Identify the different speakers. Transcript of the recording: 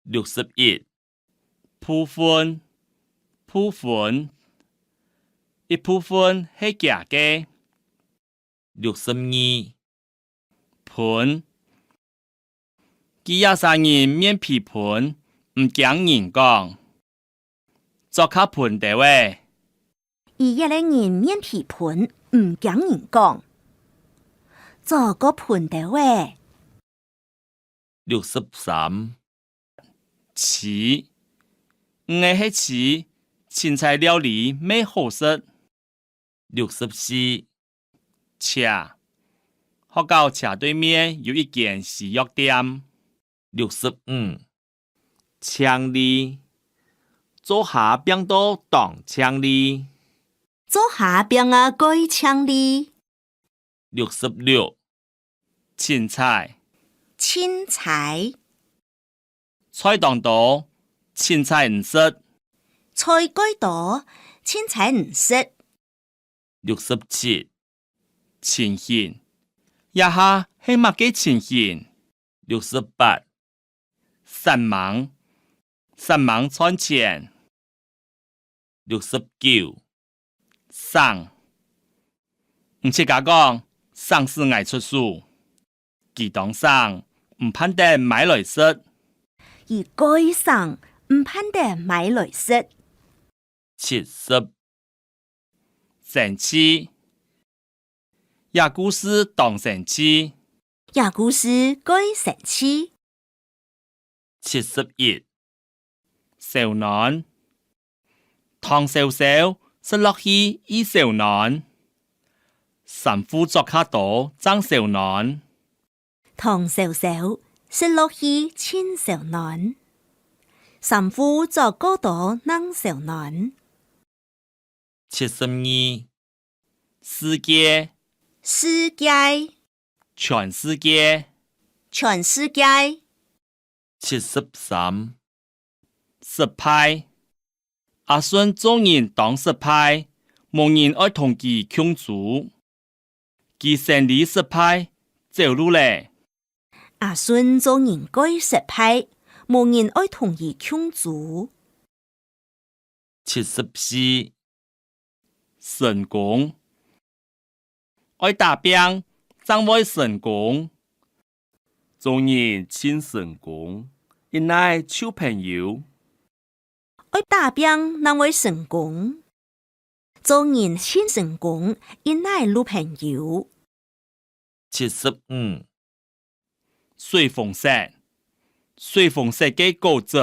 Speaker 1: 61
Speaker 2: 部分一部分是假嘅。
Speaker 1: 62
Speaker 2: 盤223人面皮盤，唔驚人講，作卡盤地位。
Speaker 3: 210人面皮盤，唔驚人講，做個盤地位。
Speaker 1: 63
Speaker 2: 柿，唔係柿，青菜料理咩好食。
Speaker 1: 64
Speaker 2: 車，學校斜對面有一間洗藥店。
Speaker 1: 65
Speaker 2: 槍利，做下變到當槍利。
Speaker 3: 做下邊啊改槍利。
Speaker 1: 66
Speaker 2: 青菜，菜當多，青菜唔食。
Speaker 3: 菜改多，青菜唔食。
Speaker 1: 67
Speaker 2: 情形，一下係乜嘅情形
Speaker 1: 68
Speaker 2: 散忙賺錢。
Speaker 1: 69
Speaker 2: 省，唔切假講，省是愛出書，佢當省唔盼得買來食。
Speaker 3: 而該省唔盼得買來食。
Speaker 1: 70
Speaker 2: 神氣，也故事當神氣。
Speaker 3: 也故事該神氣。
Speaker 1: 71
Speaker 2: 小暖，唐少少失落去依小暖，神父作卡多爭小暖。
Speaker 3: 唐少少失落去千小暖，神父作高多能小暖。
Speaker 1: 72
Speaker 2: 世界，全世界。
Speaker 1: 73
Speaker 2: 失敗，阿孫眾人當失敗，冇人愛同佢共處，佢勝利失敗，走路咧。
Speaker 3: 阿孫做人該失敗，冇人愛同伊共處。
Speaker 1: 74
Speaker 2: 成功，愛打拼，將會成功。眾人親成功，因愛處朋友。
Speaker 3: 愛打拼能會成功，做人先成功，因愛路朋友。
Speaker 1: 75
Speaker 2: 隨風勢嘅果汁。